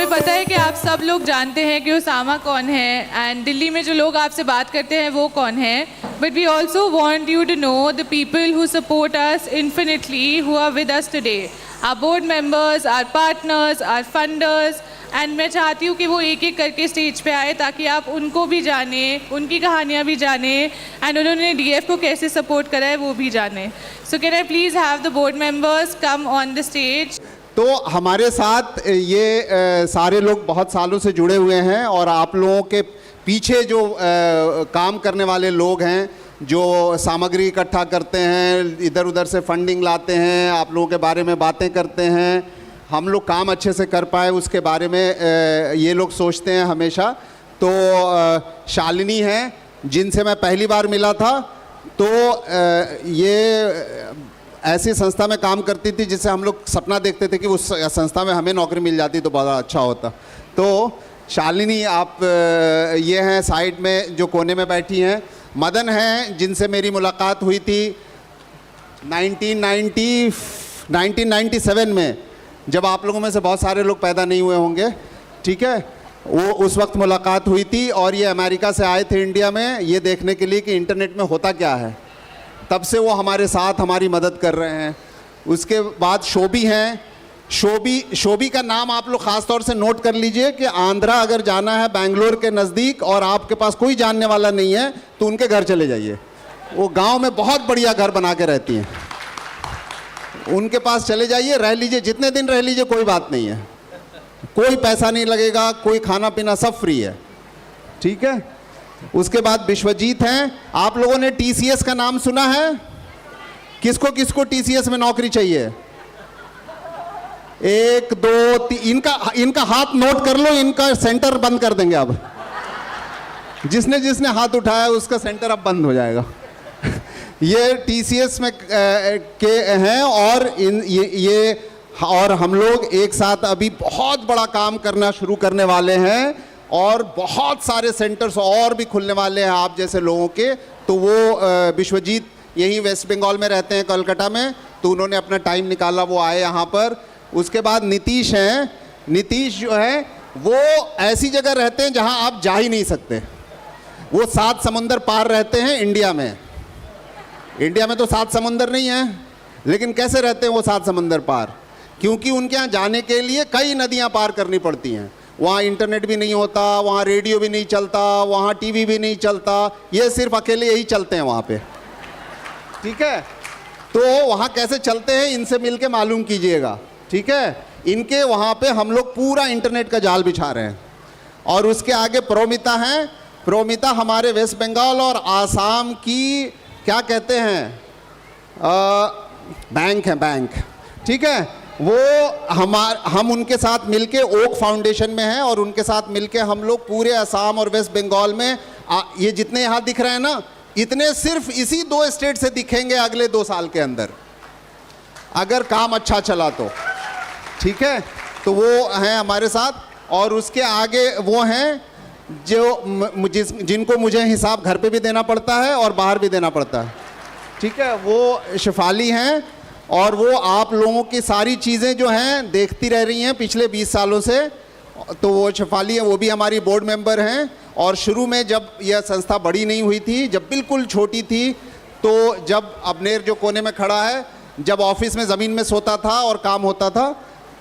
हमें पता है कि आप सब लोग जानते हैं कि उसामा कौन है एंड दिल्ली में जो लोग आपसे बात करते हैं वो कौन है, but we also want you to know the people who support us infinitely, who are with us today, our board members, our partners, our funders. And मैं चाहती हूँ कि वो एक एक करके स्टेज पे आए ताकि आप उनको भी जाने, उनकी कहानियाँ भी जाने एंड उन्होंने डीएफ को कैसे सपोर्ट करा है वो भी जाने। So can I please have the board members come on the stage. तो हमारे साथ ये सारे लोग बहुत सालों से जुड़े हुए हैं और आप लोगों के पीछे जो काम करने वाले लोग हैं, जो सामग्री इकट्ठा करते हैं, इधर उधर से फंडिंग लाते हैं, आप लोगों के बारे में बातें करते हैं, हम लोग काम अच्छे से कर पाए उसके बारे में ये लोग सोचते हैं हमेशा। तो शालिनी हैं जिनसे मैं पहली बार मिला था, तो ये ऐसी संस्था में काम करती थी जिससे हम लोग सपना देखते थे कि उस संस्था में हमें नौकरी मिल जाती तो बहुत अच्छा होता। तो शालिनी आप ये हैं साइड में जो कोने में बैठी हैं। मदन हैं जिनसे मेरी मुलाकात हुई थी 1997 में, जब आप लोगों में से बहुत सारे लोग पैदा नहीं हुए होंगे, ठीक है, वो उस वक्त मुलाकात हुई थी और ये अमेरिका से आए थे इंडिया में ये देखने के लिए कि इंटरनेट में होता क्या है। तब से वो हमारे साथ हमारी मदद कर रहे हैं। उसके बाद शोभी हैं। शोभी का नाम आप लोग ख़ास तौर से नोट कर लीजिए कि आंध्रा अगर जाना है बेंगलोर के नज़दीक और आपके पास कोई जानने वाला नहीं है तो उनके घर चले जाइए। वो गांव में बहुत बढ़िया घर बना के रहती हैं, उनके पास चले जाइए, रह लीजिए, जितने दिन रह लीजिए, कोई बात नहीं है, कोई पैसा नहीं लगेगा, कोई खाना पीना सब फ्री है, ठीक है। उसके बाद विश्वजीत हैं। आप लोगों ने टीसीएस का नाम सुना है? किसको किसको टीसीएस में नौकरी चाहिए? 1 2 3, इनका हाथ नोट कर लो, इनका सेंटर बंद कर देंगे अब। जिसने जिसने हाथ उठाया उसका सेंटर अब बंद हो जाएगा। ये टीसीएस में के हैं और ये और हम लोग एक साथ अभी बहुत बड़ा काम करना शुरू करने वाले हैं और बहुत सारे सेंटर्स और भी खुलने वाले हैं आप जैसे लोगों के। तो वो विश्वजीत यहीं वेस्ट बंगाल में रहते हैं, कोलकाता में, तो उन्होंने अपना टाइम निकाला, वो आए यहाँ पर। उसके बाद नीतीश हैं। नीतीश जो है वो ऐसी जगह रहते हैं जहाँ आप जा ही नहीं सकते। वो 7 समुंदर पार रहते हैं इंडिया में। इंडिया में तो 7 समुंदर नहीं है, लेकिन कैसे रहते हैं वो 7 समुंदर पार? क्योंकि उनके यहाँ जाने के लिए कई नदियाँ पार करनी पड़ती हैं। वहाँ इंटरनेट भी नहीं होता, वहाँ रेडियो भी नहीं चलता, वहाँ टीवी भी नहीं चलता, ये सिर्फ अकेले यही चलते हैं वहाँ पे, ठीक है। तो वहाँ कैसे चलते हैं इनसे मिलके मालूम कीजिएगा, ठीक है। इनके वहाँ पे हम लोग पूरा इंटरनेट का जाल बिछा रहे हैं। और उसके आगे प्रोमिता हैं। प्रोमिता हमारे वेस्ट बंगाल और आसाम की क्या कहते हैं बैंक है, बैंक, ठीक है। वो हम उनके साथ मिलके ओक फाउंडेशन में हैं और उनके साथ मिलके हम लोग पूरे असम और वेस्ट बंगाल में ये जितने यहाँ दिख रहे हैं ना, इतने सिर्फ इसी 2 स्टेट से दिखेंगे अगले 2 साल के अंदर, अगर काम अच्छा चला तो, ठीक है। तो वो हैं हमारे साथ। और उसके आगे वो हैं जो जिनको मुझे हिसाब घर पे भी देना पड़ता है और बाहर भी देना पड़ता है, ठीक है। वो शेफाली हैं और वो आप लोगों की सारी चीज़ें जो हैं देखती रह रही हैं पिछले 20 सालों से। तो वो शेफाली हैं, वो भी हमारी बोर्ड मेंबर हैं। और शुरू में जब यह संस्था बड़ी नहीं हुई थी, जब बिल्कुल छोटी थी, तो जब अबनेर जो कोने में खड़ा है, जब ऑफिस में ज़मीन में सोता था और काम होता था,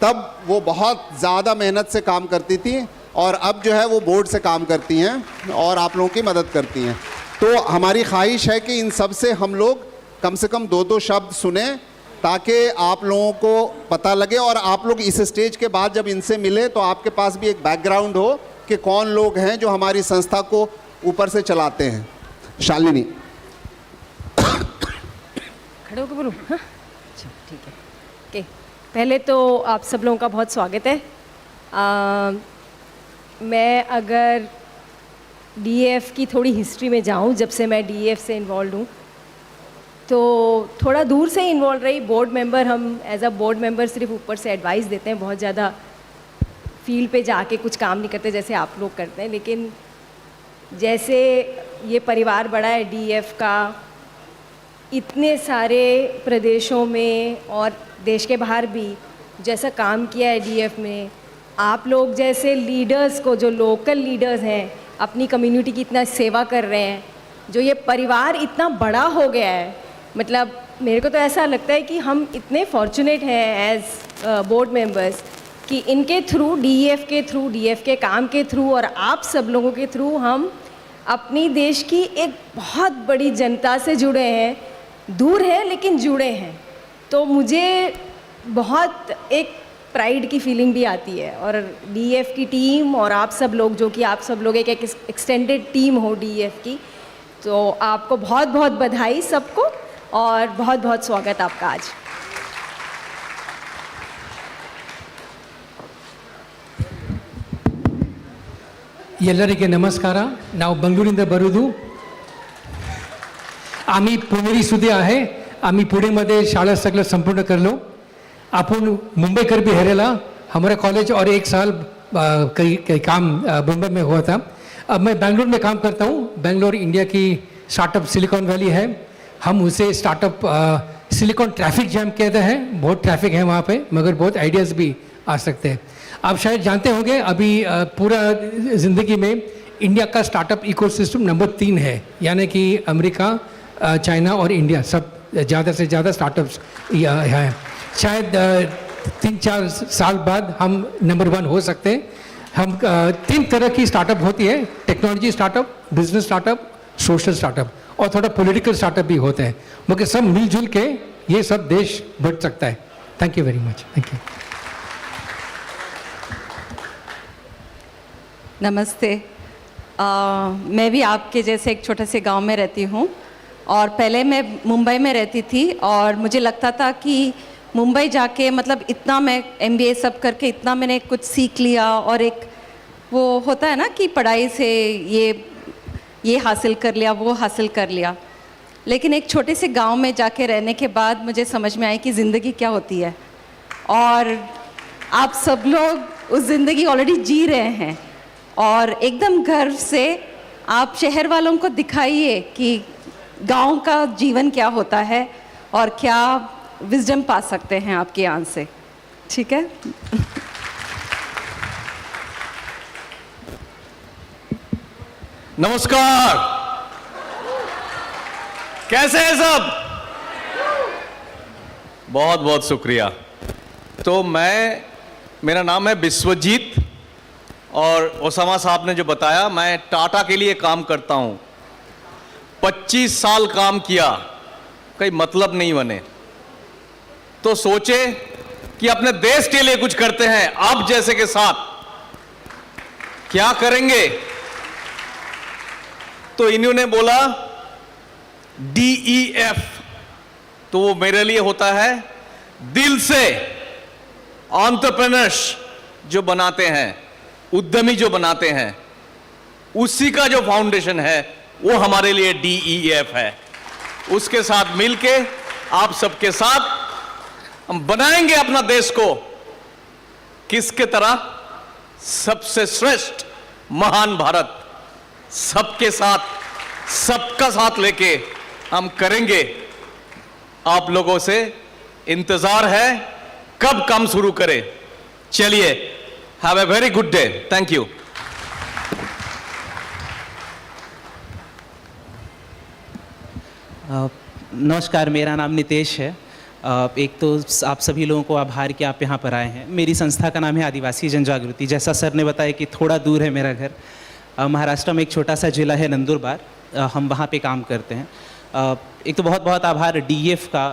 तब वो बहुत ज़्यादा मेहनत से काम करती थी और अब जो है वो बोर्ड से काम करती हैं और आप लोगों की मदद करती हैं। तो हमारी ख्वाहिश है कि इन सब से हम लोग कम से कम 2-2 शब्द सुने ताकि आप लोगों को पता लगे और आप लोग इस स्टेज के बाद जब इनसे मिले तो आपके पास भी एक बैकग्राउंड हो कि कौन लोग हैं जो हमारी संस्था को ऊपर से चलाते हैं। शालिनी, खड़े होकर बोलूँ? हाँ, अच्छा, ठीक है, ओके। पहले तो आप सब लोगों का बहुत स्वागत है। मैं अगर डीएफ की थोड़ी हिस्ट्री में जाऊँ, जब से मैं डीएफ से इन्वॉल्व हूँ, तो थोड़ा दूर से इन्वॉल्व रही। बोर्ड मेंबर, हम एज अ बोर्ड मेंबर सिर्फ ऊपर से एडवाइस देते हैं, बहुत ज़्यादा फील्ड पे जाके कुछ काम नहीं करते जैसे आप लोग करते हैं। लेकिन जैसे ये परिवार बड़ा है डीएफ का, इतने सारे प्रदेशों में और देश के बाहर भी जैसा काम किया है डीएफ में, आप लोग जैसे लीडर्स को, जो लोकल लीडर्स हैं, अपनी कम्युनिटी की इतना सेवा कर रहे हैं, जो ये परिवार इतना बड़ा हो गया है, मतलब मेरे को तो ऐसा लगता है कि हम इतने फॉर्चुनेट हैं एज बोर्ड मेंबर्स कि इनके थ्रू, डीईएफ के काम के थ्रू और आप सब लोगों के थ्रू हम अपनी देश की एक बहुत बड़ी जनता से जुड़े हैं, दूर हैं लेकिन जुड़े हैं। तो मुझे बहुत एक प्राइड की फीलिंग भी आती है। और डीईएफ की टीम और आप सब लोग, जो कि आप सब लोग एक एक्सटेंडेड टीम हो डीईएफ की, तो आपको बहुत बहुत बधाई सबको और बहुत बहुत स्वागत आपका आज। ಎಲ್ಲರಿಗೆ ನಮಸ್ಕಾರ. ನಾವು ಬೆಂಗಳೂರಿಂದ ಬರೋದು. आम्ही पुणेरी सुद्धा आहे. आम्ही पुणेमध्ये शाळा सगळं संपूर्ण करलो. आपण मुंबईकर भी हरेला. हमारा कॉलेज और 1 साल कई काम मुंबई में हुआ था. अब मैं बेंगलोर में काम करता हूँ. बेंगलोर इंडिया की स्टार्टअप सिलिकॉन वैली है. हम उसे स्टार्टअप सिलिकॉन ट्रैफिक जैम कहते हैं. बहुत ट्रैफिक है वहाँ पे, मगर बहुत आइडियाज़ भी आ सकते हैं. आप शायद जानते होंगे अभी पूरा ज़िंदगी में इंडिया का स्टार्टअप इकोसिस्टम नंबर 3 है. यानी कि अमेरिका, चाइना और इंडिया सब ज़्यादा से ज़्यादा स्टार्टअप्स हैं. शायद 3-4 साल बाद हम नंबर 1 हो सकते हैं. हम 3 तरह की स्टार्टअप होती है. Technology startup, business startup, social startup और थोड़ा पॉलिटिकल स्टार्टअप भी होते हैं. मगर सब मिलजुल के ये सब देश बढ़ सकता है. Thank you very much. Thank you. नमस्ते. मैं भी आपके जैसे एक छोटे से गांव में रहती हूँ और पहले मैं मुंबई में रहती थी और मुझे लगता था कि मुंबई जाके मतलब इतना मैं MBA सब करके इतना मैंने कुछ सीख लिया और एक वो होता है ना कि पढ़ाई से ये हासिल कर लिया, वो हासिल कर लिया. लेकिन एक छोटे से गांव में जाके रहने के बाद मुझे समझ में आई कि ज़िंदगी क्या होती है और आप सब लोग उस ज़िंदगी ऑलरेडी जी रहे हैं और एकदम गर्व से आप शहर वालों को दिखाइए कि गांव का जीवन क्या होता है और क्या विजडम पा सकते हैं आपके यहाँ से. ठीक है. नमस्कार. कैसे हैं सब? बहुत बहुत शुक्रिया. तो मेरा नाम है विश्वजीत और ओसामा साहब ने जो बताया, मैं टाटा के लिए काम करता हूं. 25 साल काम किया, कोई मतलब नहीं बने, तो सोचे कि अपने देश के लिए कुछ करते हैं. आप जैसे के साथ क्या करेंगे? तो इन्होंने बोला DEF, तो वो मेरे लिए होता है दिल से एंटरप्रेन्योर्स जो बनाते हैं, उद्यमी जो बनाते हैं, उसी का जो फाउंडेशन है वो हमारे लिए DEF है. उसके साथ मिलके आप सबके साथ हम बनाएंगे अपना देश को किसके तरह? सबसे श्रेष्ठ महान भारत. सबके साथ, सबका साथ लेके हम करेंगे. आप लोगों से इंतजार है कब काम शुरू करें. चलिए, have a very good day. Thank you. नमस्कार, मेरा नाम नितेश है. एक तो आप सभी लोगों को आभार कि आप यहाँ पर आए हैं. मेरी संस्था का नाम है आदिवासी जन जागृति. जैसा सर ने बताया कि थोड़ा दूर है मेरा घर. महाराष्ट्र में एक छोटा सा जिला है नंदुरबार. हम वहाँ पे काम करते हैं. एक तो बहुत बहुत आभार DEF का,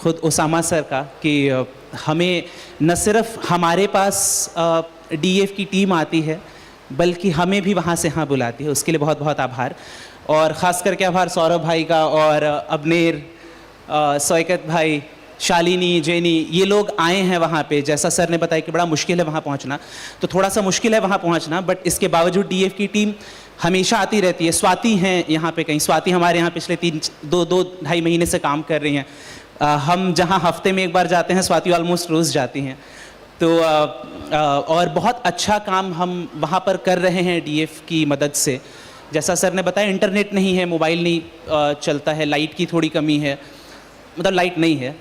ख़ुद ओसामा सर का, कि हमें न सिर्फ हमारे पास DEF की टीम आती है बल्कि हमें भी वहाँ से यहाँ बुलाती है. उसके लिए बहुत बहुत आभार. और ख़ास करके आभार सौरभ भाई का और अबनेर, सौकत भाई, शालिनी, जेनी, ये लोग आए हैं वहाँ पे. जैसा सर ने बताया कि बड़ा मुश्किल है वहाँ पहुँचना, तो थोड़ा सा मुश्किल है वहाँ पहुँचना, बट इसके बावजूद DEF की टीम हमेशा आती रहती है. स्वाति हैं यहाँ पे कहीं. स्वाति हमारे यहाँ पिछले 2-2.5 महीने से काम कर रही हैं. हम जहाँ हफ्ते में एक बार जाते हैं, स्वाति ऑलमोस्ट रोज़ जाती हैं. तो और बहुत अच्छा काम हम वहाँ पर कर रहे हैं DEF की मदद से. जैसा सर ने बताया, इंटरनेट नहीं है, मोबाइल नहीं चलता है, लाइट की थोड़ी कमी है, मतलब लाइट नहीं है.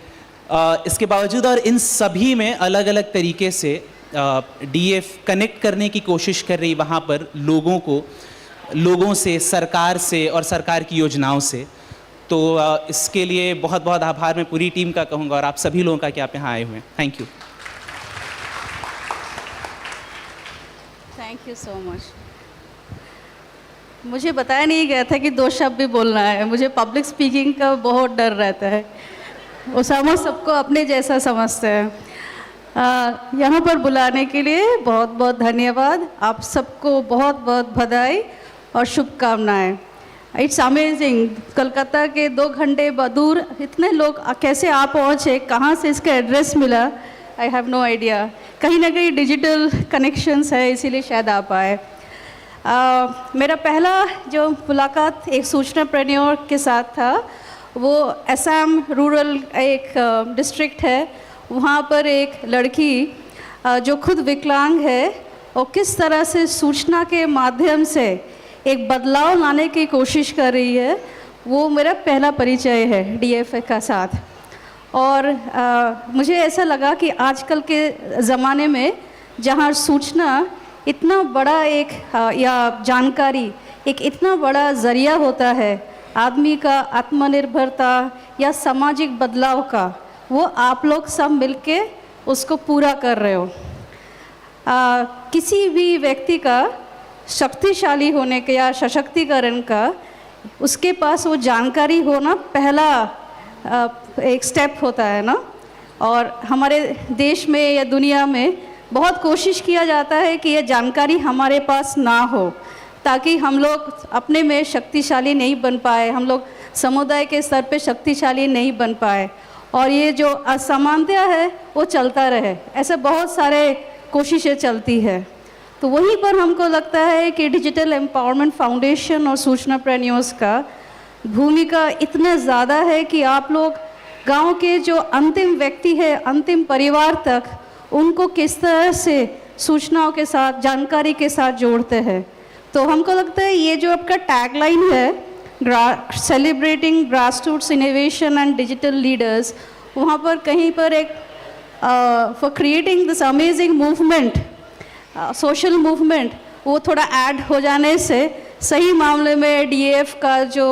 इसके बावजूद और इन सभी में अलग अलग तरीके से डीएफ कनेक्ट करने की कोशिश कर रही वहाँ पर लोगों को, लोगों से, सरकार से और सरकार की योजनाओं से। तो इसके लिए बहुत बहुत आभार मैं पूरी टीम का कहूँगा और आप सभी लोगों का कि आप यहाँ आए हुए हैं। Thank you. Thank you so much. मुझे बताया नहीं गया था कि 2 शब्द भी बोलना है। मुझे पब्लिक स्पीकिंग का बहुत डर रहता है। उसामा सबको अपने जैसा समझते हैं। यहाँ पर बुलाने के लिए बहुत बहुत धन्यवाद। आप सबको बहुत बहुत बधाई और शुभकामनाएं। इट्स अमेजिंग, कलकत्ता के 2 घंटे दूर इतने लोग कैसे आ पहुँचे, कहाँ से इसका एड्रेस मिला, आई हैव नो आइडिया। कहीं ना कहीं डिजिटल कनेक्शंस है, इसीलिए शायद आ पाए। मेरा पहला जो मुलाकात एक सूचना प्रेन्योर के साथ था, वो असम रूरल एक डिस्ट्रिक्ट है। वहाँ पर एक लड़की जो खुद विकलांग है और किस तरह से सूचना के माध्यम से एक बदलाव लाने की कोशिश कर रही है, वो मेरा पहला परिचय है डीएफ का साथ। और मुझे ऐसा लगा कि आजकल के ज़माने में जहाँ सूचना इतना बड़ा एक या जानकारी एक इतना बड़ा ज़रिया होता है आदमी का आत्मनिर्भरता या सामाजिक बदलाव का, वो आप लोग सब मिलके उसको पूरा कर रहे हो। किसी भी व्यक्ति का शक्तिशाली होने का या सशक्तिकरण का उसके पास वो जानकारी होना पहला एक स्टेप होता है ना। और हमारे देश में या दुनिया में बहुत कोशिश किया जाता है कि ये जानकारी हमारे पास ना हो, ताकि हम लोग अपने में शक्तिशाली नहीं बन पाए, हम लोग समुदाय के स्तर पे शक्तिशाली नहीं बन पाए और ये जो असमानता है वो चलता रहे। ऐसे बहुत सारे कोशिशें चलती है। तो वहीं पर हमको लगता है कि डिजिटल एम्पावरमेंट फाउंडेशन और सूचना प्रेन्योर्स का भूमिका इतना ज़्यादा है कि आप लोग गांव के जो अंतिम व्यक्ति है, अंतिम परिवार तक, उनको किस तरह से सूचनाओं के साथ, जानकारी के साथ जोड़ते हैं। तो हमको लगता है ये जो आपका टैगलाइन है, celebrating grassroots innovation and digital leaders, वहाँ पर कहीं पर एक for creating this amazing movement, social movement, वो थोड़ा ऐड हो जाने से सही मामले में डीएफ का जो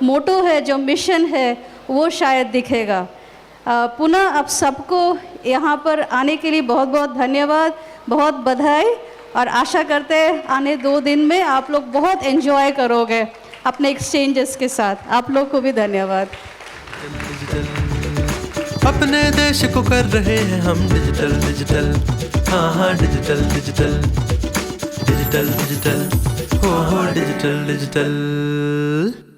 मोटो है, जो मिशन है, वो शायद दिखेगा। पुनः आप सबको यहाँ पर आने के लिए बहुत बहुत धन्यवाद, बहुत बधाई और आशा करते हैं आने 2 दिन में आप लोग बहुत एंजॉय करोगे अपने एक्सचेंजेस के साथ। आप लोग को भी धन्यवाद। अपने देश को कर रहे हैं हम डिजिटल डिजिटल, हाँ हाँ डिजिटल डिजिटल डिजिटल डिजिटल, हो डिजिटल डिजिटल।